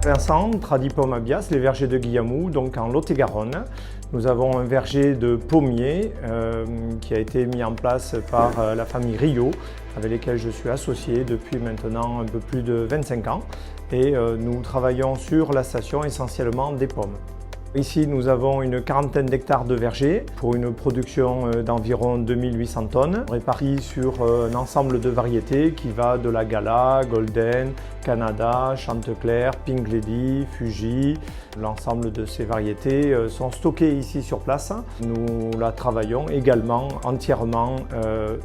Vincent, Tradipom à Bias, les vergers de Guillamou, donc en Lot-et-Garonne. Nous avons un verger de pommiers qui a été mis en place par la famille Rio, avec lesquels je suis associé depuis maintenant un peu plus de 25 ans. Et nous travaillons sur la station essentiellement des pommes. Ici, nous avons une quarantaine d'hectares de vergers pour une production d'environ 2800 tonnes, répartis sur un ensemble de variétés qui va de la Gala, Golden, Canada, Chantecler, Pink Lady, Fuji. L'ensemble de ces variétés sont stockées ici sur place. Nous la travaillons également entièrement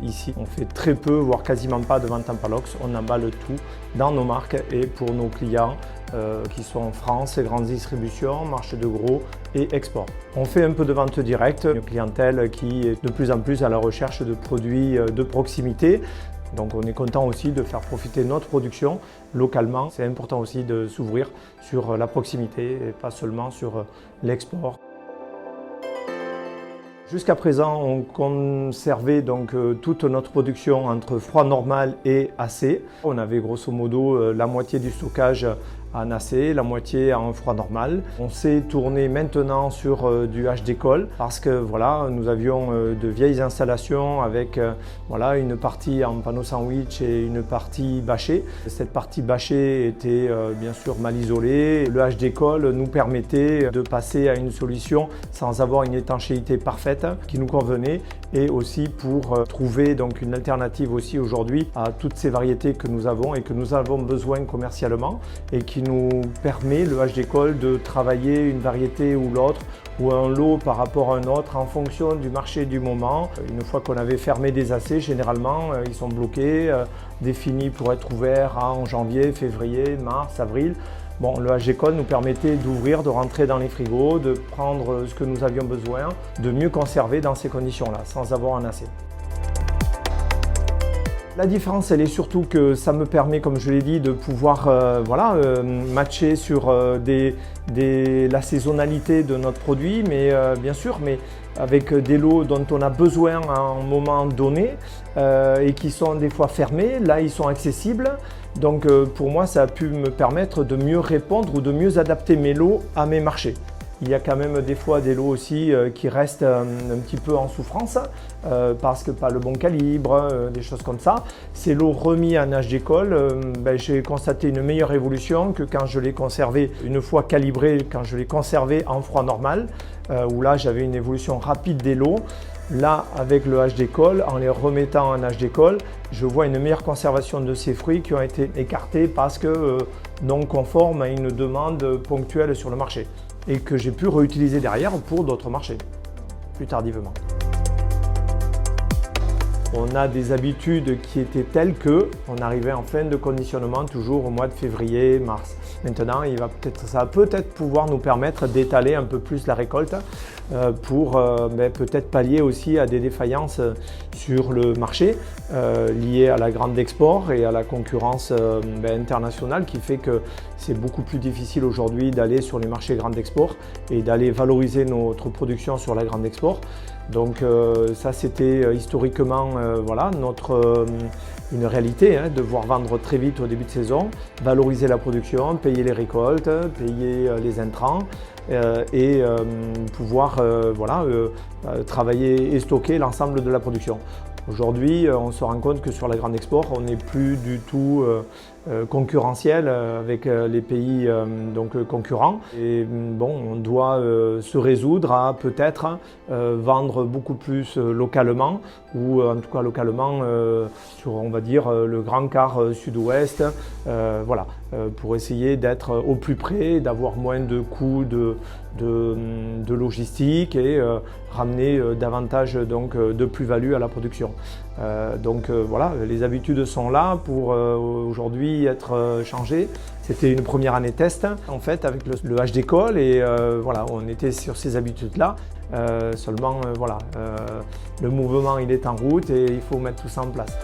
ici. On fait très peu, voire quasiment pas de vente en palox. On emballe tout dans nos marques et pour nos clients qui sont en France, grandes distributions, marché de gros et export. On fait un peu de vente directe, une clientèle qui est de plus en plus à la recherche de produits de proximité. Donc on est content aussi de faire profiter notre production localement. C'est important aussi de s'ouvrir sur la proximité et pas seulement sur l'export. Jusqu'à présent, on conservait donc toute notre production entre froid normal et AC. On avait grosso modo la moitié du stockage en AC, la moitié en froid normal. On s'est tourné maintenant sur du HD Cold parce que voilà, nous avions de vieilles installations avec voilà, une partie en panneau sandwich et une partie bâchée. Cette partie bâchée était bien sûr mal isolée. Le HD Cold nous permettait de passer à une solution sans avoir une étanchéité parfaite qui nous convenait et aussi pour trouver donc une alternative aussi aujourd'hui à toutes ces variétés que nous avons et que nous avons besoin commercialement et qui nous permet, le HD Cold, de travailler une variété ou l'autre ou un lot par rapport à un autre en fonction du marché du moment. Une fois qu'on avait fermé des AC, généralement ils sont bloqués, définis pour être ouverts en janvier, février, mars, avril. Bon, le HD Cold nous permettait d'ouvrir, de rentrer dans les frigos, de prendre ce que nous avions besoin, de mieux conserver dans ces conditions-là, sans avoir un AC. La différence, elle est surtout que ça me permet, comme je l'ai dit, de pouvoir matcher sur la saisonnalité de notre produit, mais bien sûr, mais avec des lots dont on a besoin à un moment donné et qui sont des fois fermés. Là, ils sont accessibles. Donc pour moi, ça a pu me permettre de mieux répondre ou de mieux adapter mes lots à mes marchés. Il y a quand même des fois des lots aussi qui restent un petit peu en souffrance parce que pas le bon calibre, des choses comme ça. Ces lots remis en HD Cold, j'ai constaté une meilleure évolution que quand je les conservais une fois calibrés, quand je les conservais en froid normal, où là j'avais une évolution rapide des lots. Là, avec le HD Cold, en les remettant en HD Cold, je vois une meilleure conservation de ces fruits qui ont été écartés parce que non conformes à une demande ponctuelle sur le marché et que j'ai pu réutiliser derrière pour d'autres marchés, plus tardivement. On a des habitudes qui étaient telles qu'on arrivait en fin de conditionnement toujours au mois de février, mars. Maintenant, ça va peut-être pouvoir nous permettre d'étaler un peu plus la récolte pour peut-être pallier aussi à des défaillances sur le marché liées à la grande export et à la concurrence internationale qui fait que c'est beaucoup plus difficile aujourd'hui d'aller sur les marchés grande export et d'aller valoriser notre production sur la grande export. Donc ça c'était historiquement une réalité, de devoir vendre très vite au début de saison, valoriser la production, payer les récoltes, payer les intrants et pouvoir travailler et stocker l'ensemble de la production. Aujourd'hui, on se rend compte que sur la grande export, on n'est plus du tout concurrentiel avec les pays concurrents. Et bon, on doit se résoudre à peut-être vendre beaucoup plus localement ou en tout cas localement sur, on va dire, le grand quart sud-ouest, pour essayer d'être au plus près, d'avoir moins de coûts de logistique et ramener davantage de plus-value à la production. Les habitudes sont là pour aujourd'hui être changées. C'était une première année test en fait avec le HD Cold et on était sur ces habitudes-là. Le mouvement il est en route et il faut mettre tout ça en place.